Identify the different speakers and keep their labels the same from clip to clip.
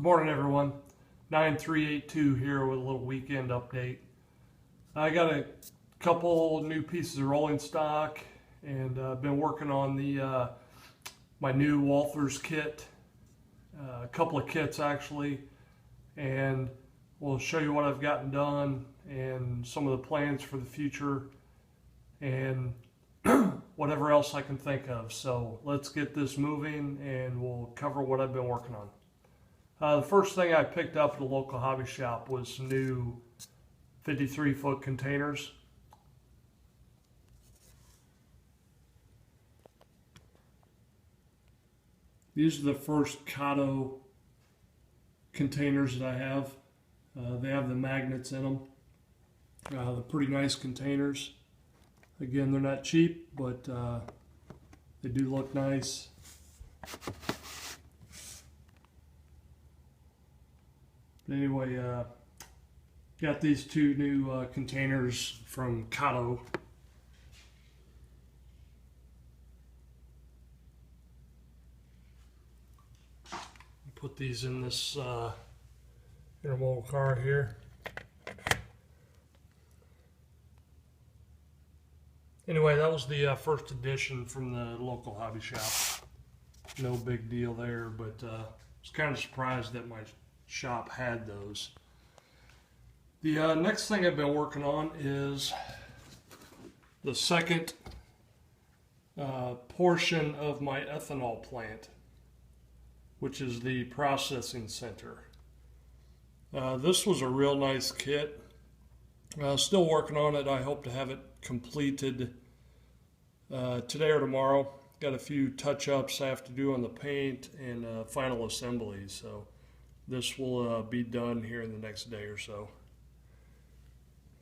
Speaker 1: Good morning, everyone. 9382 here with a little weekend update. I got a couple new pieces of rolling stock, and I've been working on the my new Walthers kit, a couple of kits actually, and we'll show you what I've gotten done and some of the plans for the future and whatever else I can think of. So let's get this moving and we'll cover what I've been working on. The first thing I picked up at the local hobby shop was some new 53-foot containers. These are the first Kato containers that I have. They have the magnets in them. They're pretty nice containers. Again, they're not cheap, but they do look nice. Anyway, got these two new containers from Kato. Put these in this intermodal car here. Anyway, that was the first edition from the local hobby shop. No big deal there, but I was kind of surprised that my shop had those. The next thing I've been working on is the second portion of my ethanol plant, which is the processing center. This was a real nice kit. Still working on it. I hope to have it completed today or tomorrow. Got a few touch-ups I have to do on the paint and final assembly, so this will be done here in the next day or so.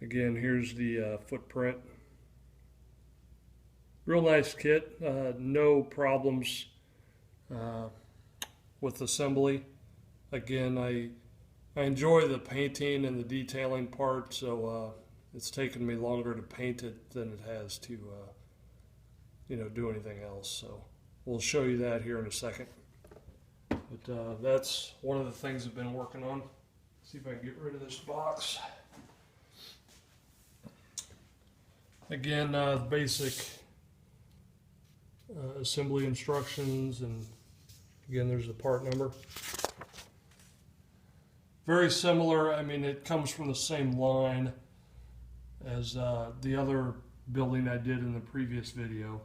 Speaker 1: Again, here's the footprint. Real nice kit. No problems with assembly. Again, I enjoy the painting and the detailing part, so it's taken me longer to paint it than it has to do anything else. So we'll show you that here in a second. But that's one of the things I've been working on. See if I can get rid of this box. Again, basic assembly instructions, and again, there's the part number. Very similar. I mean, it comes from the same line as the other building I did in the previous video.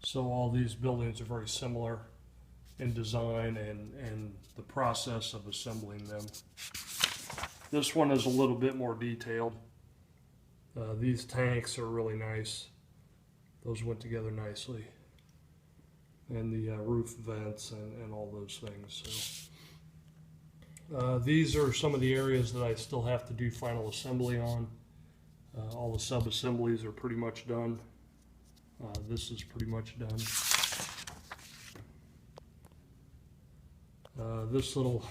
Speaker 1: So all these buildings are very similar in design and the process of assembling them. This one is a little bit more detailed. These tanks are really nice. Those went together nicely. And the roof vents and all those things. So these are some of the areas that I still have to do final assembly on. All the sub-assemblies are pretty much done. This is pretty much done. This little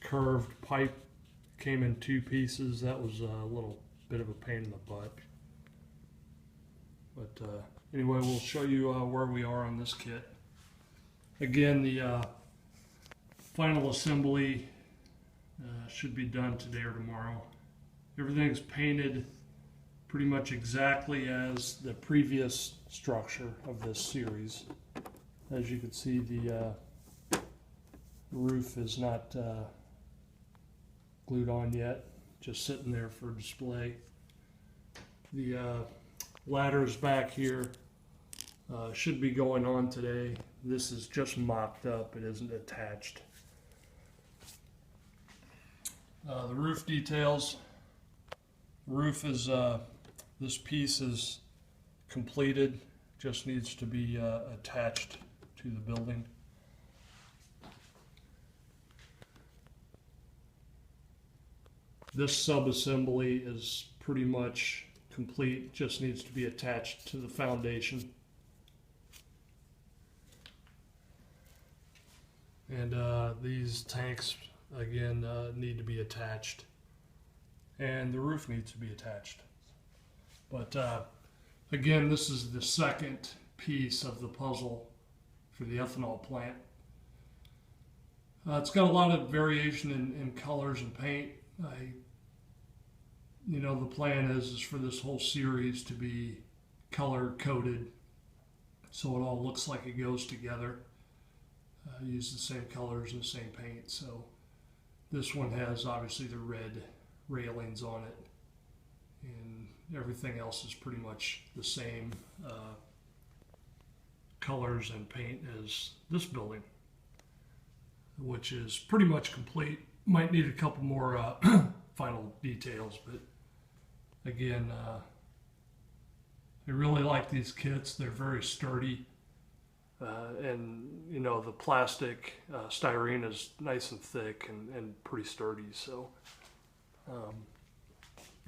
Speaker 1: curved pipe came in two pieces. That was a little bit of a pain in the butt. But anyway, we'll show you where we are on this kit. Again, the final assembly should be done today or tomorrow. Everything's painted pretty much exactly as the previous structure of this series. As you can see, the roof is not glued on yet, just sitting there for display. The ladders back here should be going on today. This is just mocked up, it isn't attached. The roof details. Roof is, this piece is completed, just needs to be attached to the building. This sub-assembly is pretty much complete, just needs to be attached to the foundation. And these tanks, again, need to be attached. And the roof needs to be attached. But again, this is the second piece of the puzzle for the ethanol plant. It's got a lot of variation in colors and paint. The plan is for this whole series to be color coded, so it all looks like it goes together. Use the same colors and the same paint. So this one has obviously the red railings on it, and everything else is pretty much the same colors and paint as this building, which is pretty much complete. Might need a couple more final details, but again, I really like these kits. They're very sturdy, and the plastic styrene is nice and thick and pretty sturdy. So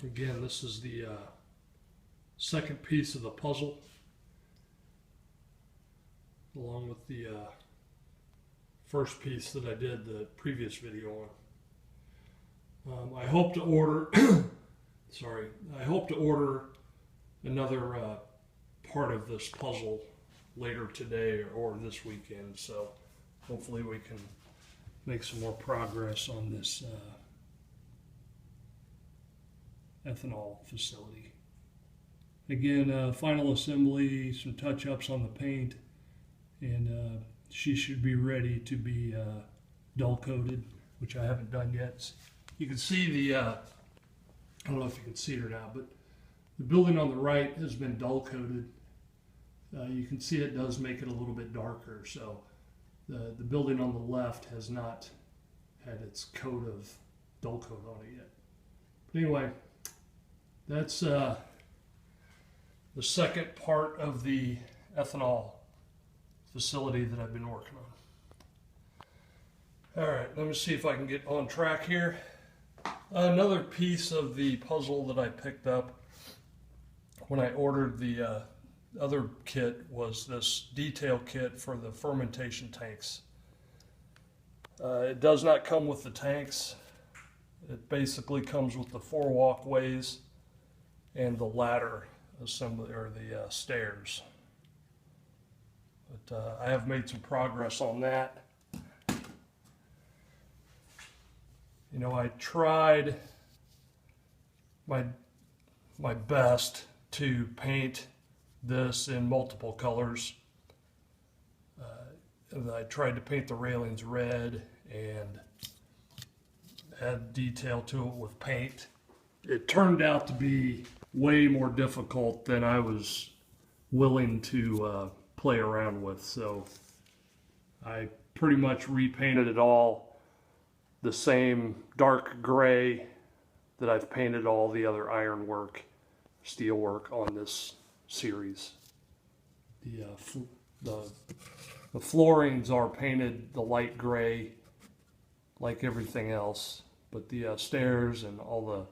Speaker 1: again, this is the second piece of the puzzle, along with the first piece that I did the previous video on. I hope to order I hope to order another part of this puzzle later today or this weekend, so hopefully we can make some more progress on this ethanol facility. Again, final assembly, some touch-ups on the paint, and she should be ready to be dull coated, which I haven't done yet. You can see the, I don't know if you can see it or not, but the building on the right has been dull coated. You can see it does make it a little bit darker, so the building on the left has not had its coat of dull coat on it yet. But anyway, that's the second part of the ethanol facility that I've been working on. All right, let me see if I can get on track here. Another piece of the puzzle that I picked up when I ordered the other kit was this detail kit for the fermentation tanks. It does not come with the tanks. It basically comes with the 4 walkways and the ladder assembly, or the stairs. But I have made some progress on that. I tried my best to paint this in multiple colors. And I tried to paint the railings red and add detail to it with paint. It turned out to be way more difficult than I was willing to play around with, so I pretty much repainted it all the same dark gray that I've painted all the other ironwork, steel work on this series. The floorings are painted the light gray like everything else, but the stairs and all the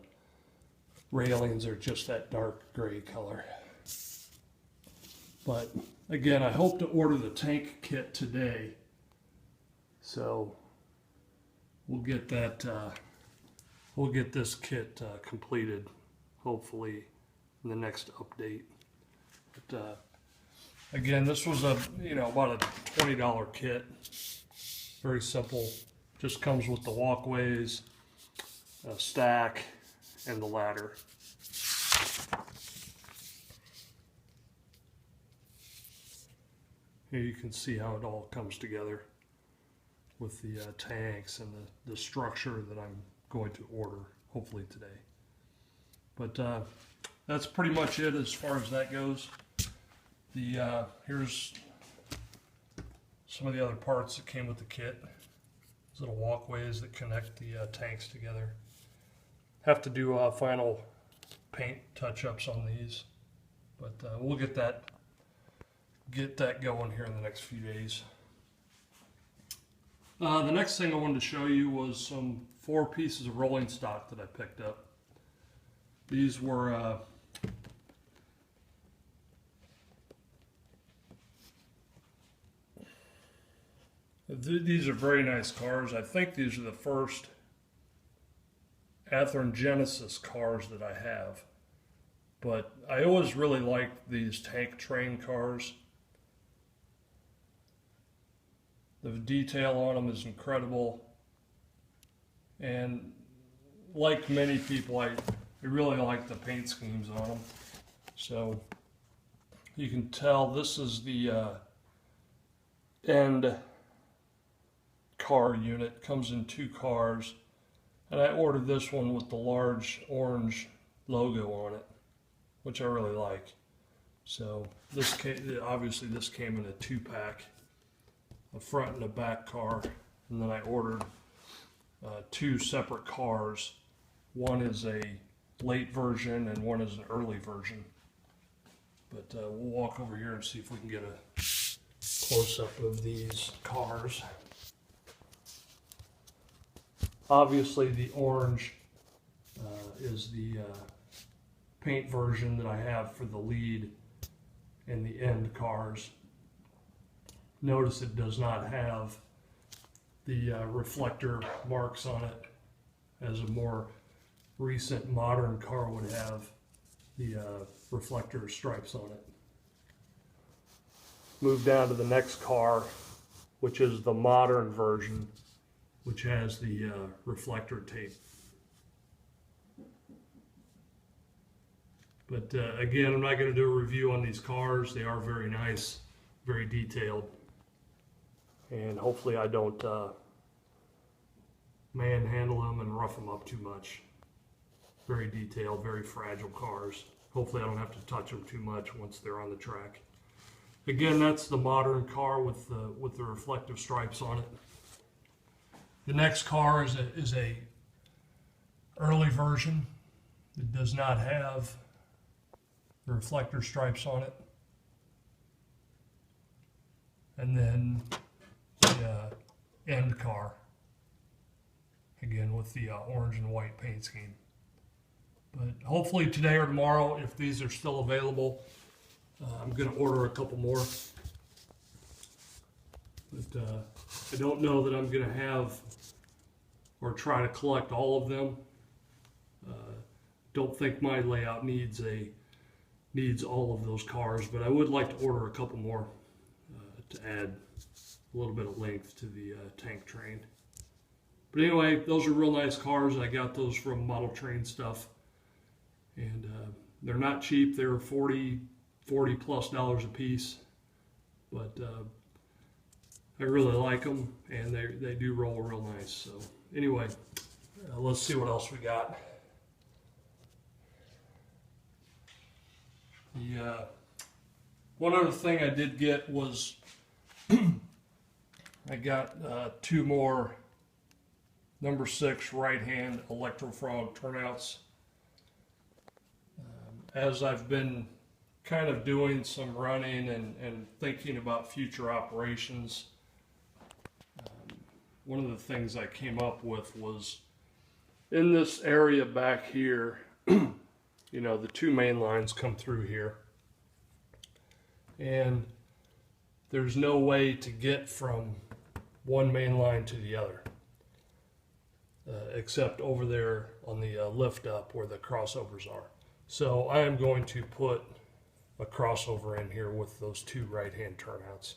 Speaker 1: railings are just that dark gray color. But again, I hope to order the tank kit today, so we'll get that. We'll get this kit completed, hopefully, in the next update. But again, this was about a $20 kit. Very simple. Just comes with the walkways, a stack, and the ladder. Here you can see how it all comes together with the tanks and the structure that I'm going to order, hopefully today. But that's pretty much it as far as that goes. Here's some of the other parts that came with the kit. These little walkways that connect the tanks together. Have to do final paint touch-ups on these, but we'll get that going here in the next few days. The next thing I wanted to show you was some 4 pieces of rolling stock that I picked up. These were these are very nice cars. I think these are the first Athearn Genesis cars that I have. But I always really liked these tank train cars. The detail on them is incredible. And like many people, I really like the paint schemes on them. So you can tell this is the end car unit. Comes in 2 cars. And I ordered this one with the large orange logo on it, which I really like. So this obviously this came in a 2-pack, a front and a back car, and then I ordered 2 separate cars. One is a late version and one is an early version. But we'll walk over here and see if we can get a close-up of these cars. Obviously the orange is the paint version that I have for the lead and the end cars. Notice it does not have the reflector marks on it, as a more recent modern car would have the reflector stripes on it. Move down to the next car, which is the modern version, which has the reflector tape. But again, I'm not going to do a review on these cars. They are very nice, very detailed. And hopefully I don't manhandle them and rough them up too much. Very detailed, very fragile cars. Hopefully I don't have to touch them too much once they're on the track. Again, that's the modern car with the reflective stripes on it. The next car is a early version. It does not have the reflector stripes on it. And then the end car, again with the orange and white paint scheme. But hopefully today or tomorrow, if these are still available, I'm going to order a couple more. But I don't know that I'm going to have or try to collect all of them. Don't think my layout needs all of those cars, but I would like to order a couple more to add a little bit of length to the tank train. But anyway, those are real nice cars. I got those from Model Train Stuff, and they're not cheap. They're $40+ a piece, but I really like them, and they do roll real nice. So anyway, let's see what else we got. One other thing I did get was I got 2 more number 6 right-hand Electrofrog turnouts. As I've been kind of doing some running and thinking about future operations, one of the things I came up with was in this area back here, you know, the 2 main lines come through here, and there's no way to get from one main line to the other, except over there on the lift up where the crossovers are. So I am going to put a crossover in here with those 2 right-hand turnouts.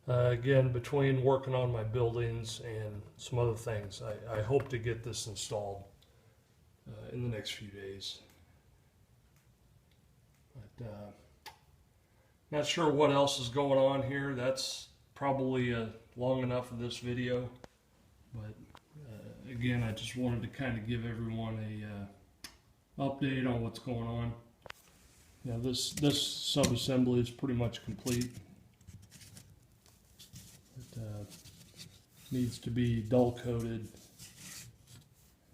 Speaker 1: Again, between working on my buildings and some other things, I hope to get this installed in the next few days. But not sure what else is going on here. That's probably long enough of this video. But again, I just wanted to kind of give everyone a update on what's going on. Yeah, this sub-assembly is pretty much complete. It needs to be dull coated,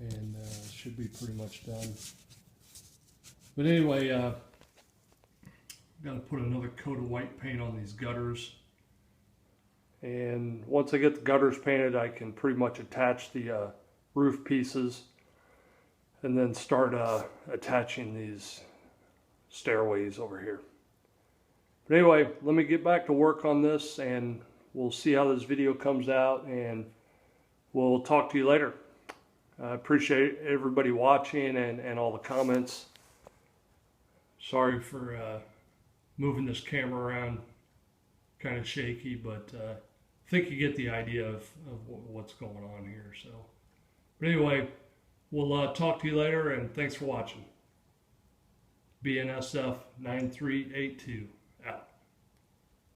Speaker 1: and should be pretty much done. But anyway, got to put another coat of white paint on these gutters, and once I get the gutters painted, I can pretty much attach the roof pieces and then start attaching these stairways over here. But anyway, let me get back to work on this, and we'll see how this video comes out, and we'll talk to you later. I appreciate everybody watching and all the comments. Sorry for moving this camera around, kind of shaky, but I think you get the idea of what's going on here. So, but anyway, we'll talk to you later, and thanks for watching. BNSF 9382.